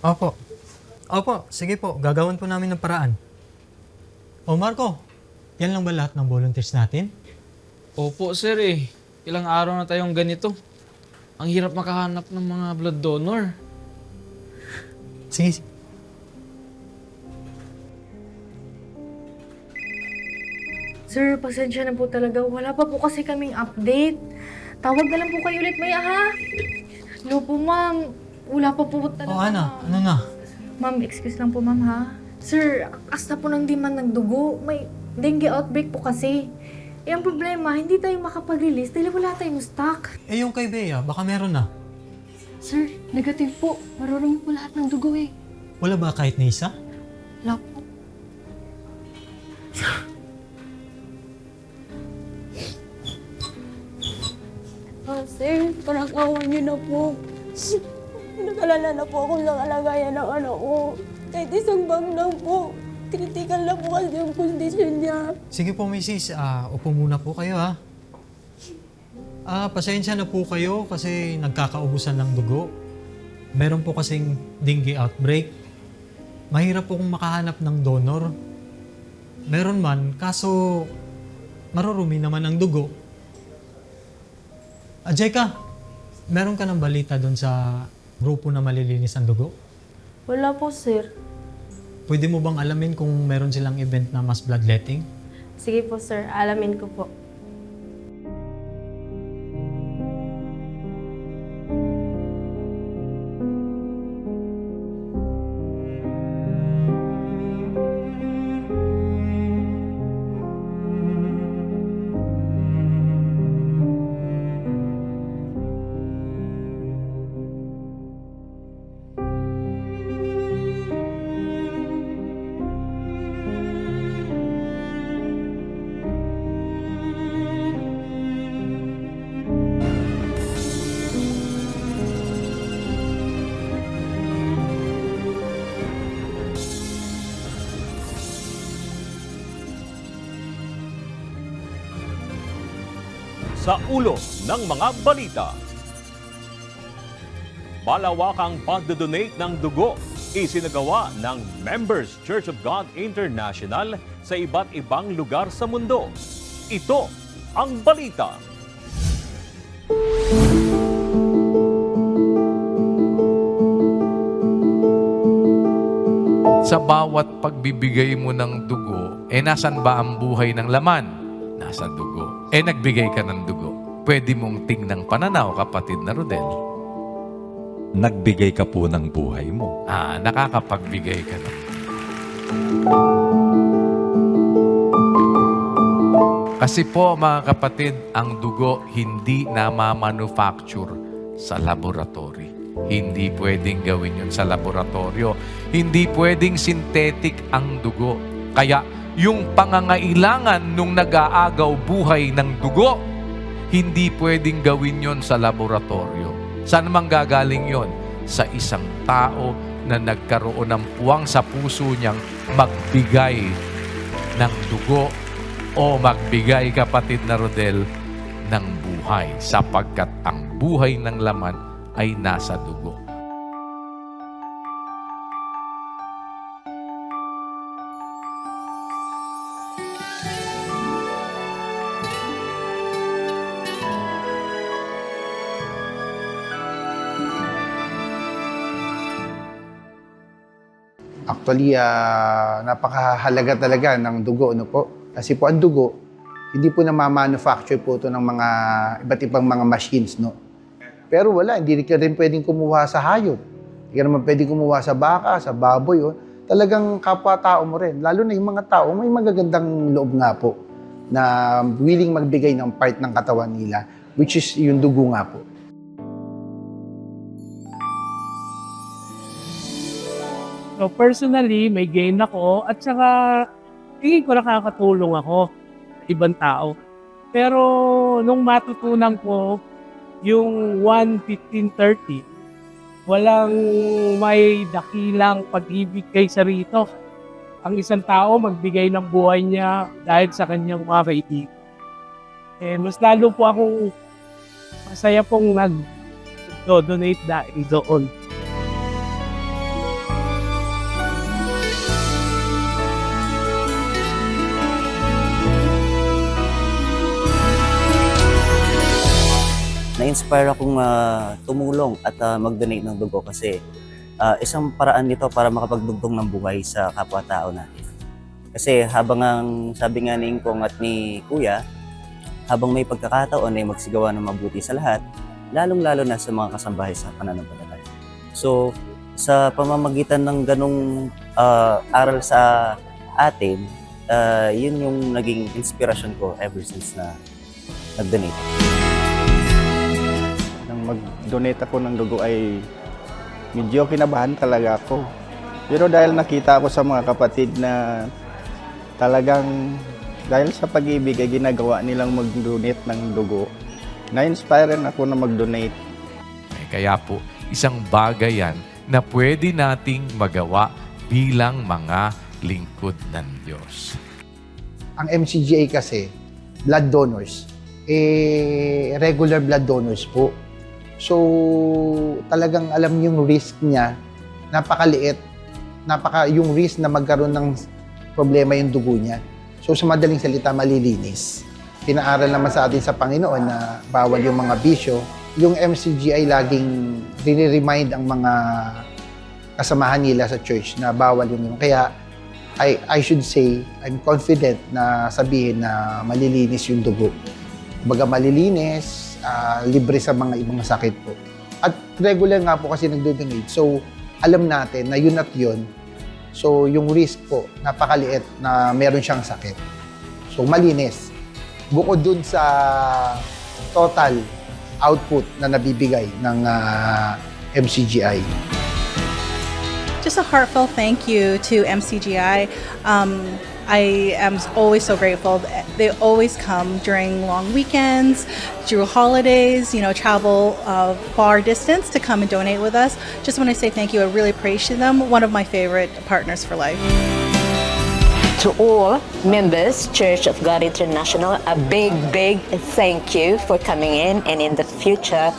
Opo. Opo, sige po. Gagawin po namin ng paraan. O Marco, yan lang ba lahat ng volunteers natin? Opo, sir eh. Ilang araw na tayong ganito. Ang hirap makahanap ng mga blood donor. Sige. Sir, pasensya na po talaga. Wala pa po kasi kaming update. Tawag na lang po kayo ulit, Maya, ha? No po, ma'am. Wala pa po talaga. O Ana, ano na? Ma'am, excuse lang po, ma'am, ha? Sir, asta po ng demand ng dugo. May dengue outbreak po kasi. Eh, ang problema, hindi tayo makapag-release dahil wala tayong stock. Eh yung kay Bea, baka meron na. Sir, negative po. Marurumi po lahat ng dugo eh. Wala ba kahit na isa? Wala po. Sir, parang awan niyo na po. Nakalala na po akong nakalagayan ng anak ko. Kahit isang bag lang po. Critical na po kasi yung kondisyon niya. Sige po, Mrs. Upo muna po kayo, ha? Pasensya na po kayo kasi nagkakaubusan ng dugo. Meron po kasing dengue outbreak. Mahirap po kung makahanap ng donor. Meron man, kaso marurumi naman ang dugo. Jeka, meron ka ng balita doon sa grupo na malilinis ang dugo? Wala po, sir. Pwede mo bang alamin kung meron silang event na mass bloodletting? Sige po, sir. Alamin ko po. Sa ulo ng mga balita. Malawakang pagdodonate ng dugo isinagawa ng Members Church of God International sa iba't ibang lugar sa mundo. Ito ang balita. Sa bawat pagbibigay mo ng dugo, nasan ba ang buhay ng laman? Nasa dugo. Nagbigay ka ng dugo. Pwede mong tingnang pananaw, kapatid na Rodel. Nagbigay ka po ng buhay mo. Nakakapagbigay ka ng Kasi po, mga kapatid, ang dugo hindi na-manufacture sa laboratory. Hindi pwedeng gawin yun sa laboratorio. Hindi pwedeng synthetic ang dugo. Kaya, yung pangangailangan nung nag-aagaw buhay ng dugo, hindi pwedeng gawin yon sa laboratorio. Saan naman gagaling yon? Sa isang tao na nagkaroon ng puwang sa puso niyang magbigay ng dugo o magbigay, kapatid na Rodel, ng buhay, sapagkat ang buhay ng laman ay nasa dugo. Actually, napakahalaga talaga ng dugo, no po? Kasi po ang dugo, hindi po na-manufacture po ito ng mga iba't ibang mga machines, no? Pero wala, hindi ka rin pwedeng kumuha sa hayop. Hindi ka naman pwedeng kumuha sa baka, sa baboy, oh. Talagang kapwa-tao mo rin. Lalo na yung mga tao, may magagandang loob nga po. na willing magbigay ng part ng katawan nila, which is yung dugo nga po. So personally, may gain ako at saka tingin ko nakakatulong ako sa ibang tao. Pero nung matutunan ko yung 1:15:30, walang may dakilang pag-ibig kay sarito. Ang isang tao magbigay ng buhay niya dahil sa kanyang mga kaibigan. Mas lalo po akong masaya pong nag-donate dahil doon. Na-inspire akong tumulong at mag-donate ng dugo kasi isang paraan nito para makapagdugtong ng buhay sa kapwa-tao natin. Kasi habang ang sabi nga ni Ingkong at ni Kuya, habang may pagkakataon ay magsigawa ng mabuti sa lahat, lalong-lalo na sa mga kasambahay sa pananampalataya. So, sa pamamagitan ng ganong aral sa atin, yun yung naging inspirasyon ko ever since na nag-donate. Nang mag-donate ako ng dugo ay medyo kinabahan talaga ako. Pero dahil nakita ko sa mga kapatid na talagang dahil sa pag-ibig ay ginagawa nilang mag-donate ng dugo, na-inspire rin ako na mag-donate. Kaya po, isang bagay yan na pwede nating magawa bilang mga lingkod ng Diyos. Ang MCGA kasi, blood donors, regular blood donors po. So, talagang alam yung risk niya, napakaliit, yung risk na magkaroon ng problema yung dugo niya. So, sa madaling salita, malilinis. Pinaaral naman sa atin sa Panginoon na bawal yung mga bisyo. Yung MCGI laging rini-remind ang mga kasamahan nila sa church na bawal yung kaya I should say, I'm confident na sabihin na malilinis yung dugo. Baga malilinis, libre sa mga ibang sakit po. At regular nga po kasi nagdo-donate. So, alam natin na yun at yun. So, yung risk po, napakaliit na meron siyang sakit. So, malinis. Bukod dun sa total output na nabibigay ng MCGI. Just a heartfelt thank you to MCGI. I am always so grateful. They always come during long weekends, through holidays, travel far distance to come and donate with us. Just want to say thank you. I really appreciate them. One of my favorite partners for life. To all members, Church of God International, a big thank you for coming in. And in the future,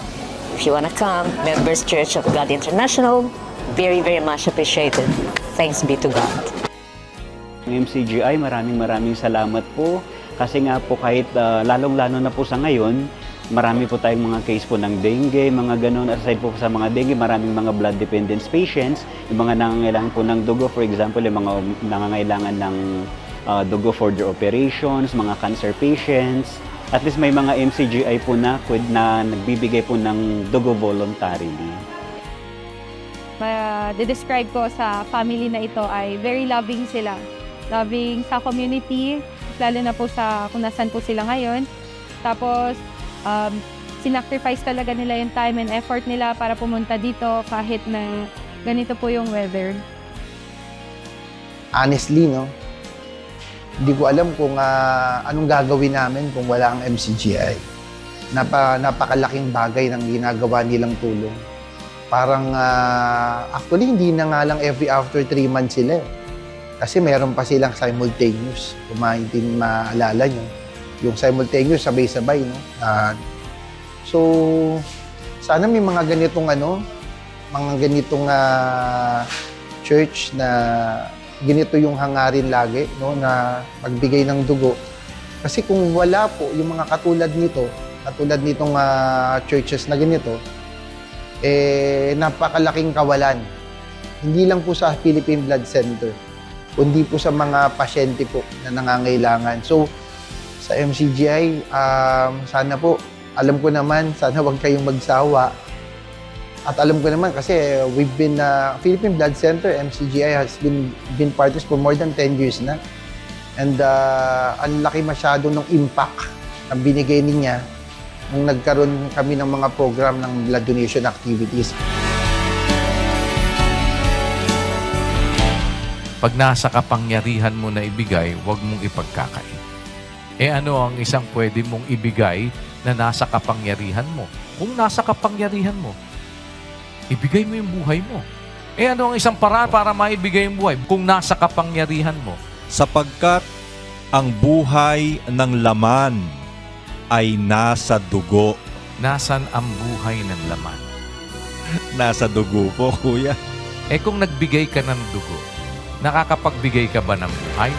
if you want to come, members, Church of God International, very much appreciated. Thanks be to God. MCGI, maraming salamat po. Kasi nga po kahit lalong-lalo na po sa ngayon, marami po tayong mga case po ng dengue, mga ganun. Aside po sa mga dengue, maraming mga blood dependence patients, yung mga nangangailangan po ng dugo, for example, yung mga nangangailangan ng dugo for their operations, mga cancer patients. At least may mga MCGI po na nagbibigay po ng dugo voluntarily. De-describe ko sa family na ito ay very loving sila. Loving sa community, lalo na po sa kung nasan po sila ngayon. Tapos, sinacrifice talaga nila yung time and effort nila para pumunta dito kahit na ganito po yung weather. Honestly, hindi ko alam kung anong gagawin namin kung wala ang MCGI. Napakalaking bagay ng ginagawa nilang tulong. Parang, actually, hindi na nga lang every after 3 months sila. Kasi meron pa silang simultaneous. Kung maalala nyo. Yung simultaneous, sabay-sabay. So, sana may mga ganitong church na ganito yung hangarin lagi, na magbigay ng dugo. Kasi kung wala po yung mga katulad nitong churches na ganito, napakalaking kawalan. Hindi lang po sa Philippine Blood Center, kundi po sa mga pasyente po na nangangailangan. So, sa MCGI, sana po, alam ko naman, sana huwag kayong magsawa. At alam ko naman kasi Philippine Blood Center, MCGI has been partners for more than 10 years na. And ang laki masyado ng impact na binigay niya nung nagkaroon kami ng mga program ng blood donation activities. Pag nasa kapangyarihan mo na ibigay, huwag mong ipagkakait. Ano ang isang pwede mong ibigay na nasa kapangyarihan mo? Kung nasa kapangyarihan mo, ibigay mo yung buhay mo. Ano ang isang paraan para maibigay yung buhay kung nasa kapangyarihan mo? Sapagkat ang buhay ng laman ay nasa dugo. Nasaan ang buhay ng laman? Nasa dugo po, kuya. Kung nagbigay ka ng dugo, nakakapagbigay ka ba ng buhay?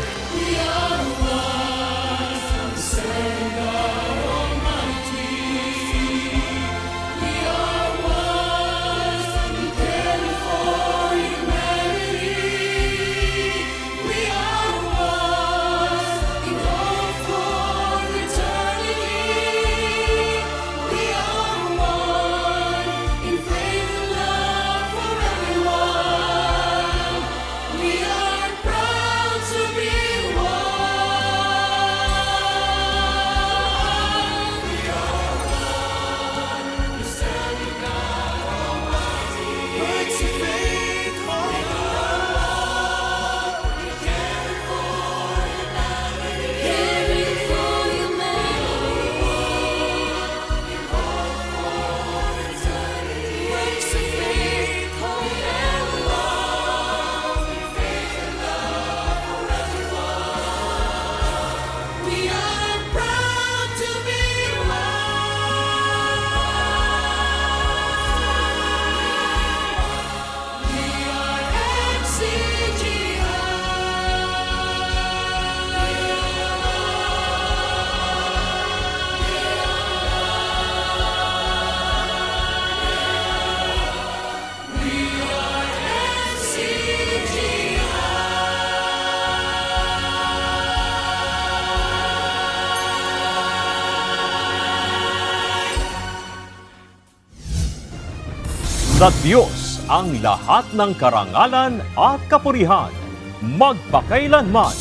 Sa Diyos ang lahat ng karangalan at kapurihan, magpakailanman.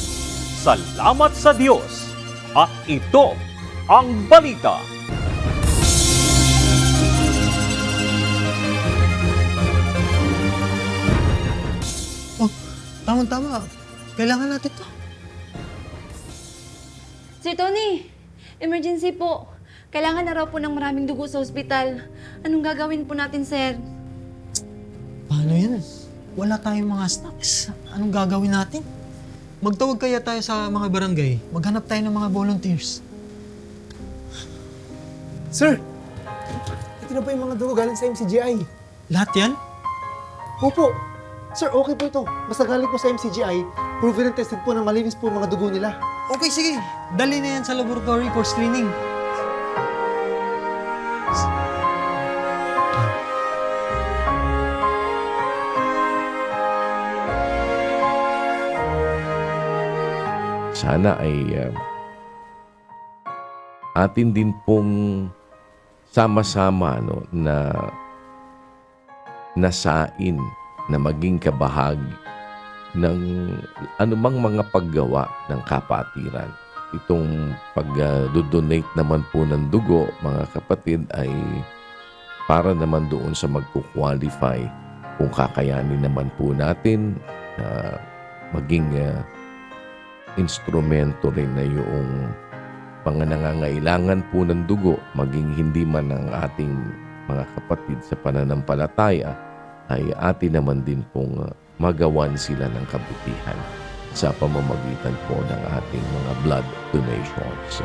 Salamat sa Diyos. At ito ang balita. Oh, tama-tama. Kailangan natin to. Sir Tony, emergency po. Kailangan na raw po ng maraming dugo sa ospital. Anong gagawin po natin, sir? Paano yan? Wala tayong mga stocks. Anong gagawin natin? Magtawag kaya tayo sa mga barangay. Maghanap tayo ng mga volunteers. Sir! Ito na po yung mga dugo galing sa MCGI. Lahat yan? Opo. Sir, okay po ito. Basta galing po sa MCGI, proven and tested po na malinis po yung mga dugo nila. Okay, sige. Dali na yan sa laboratory for screening. Sana ay atin din pong sama-sama na nasain na maging kabahagi ng anumang mga paggawa ng kapatiran. Itong pag-donate naman po ng dugo, mga kapatid, ay para naman doon sa magkukwalify kung kakayanin naman po natin na maging instrumento rin na yung mga nangangailangan po ng dugo, maging hindi man ang ating mga kapatid sa pananampalataya, ay atin naman din pong magawan sila ng kabutihan sa pamamagitan po ng ating mga blood donations.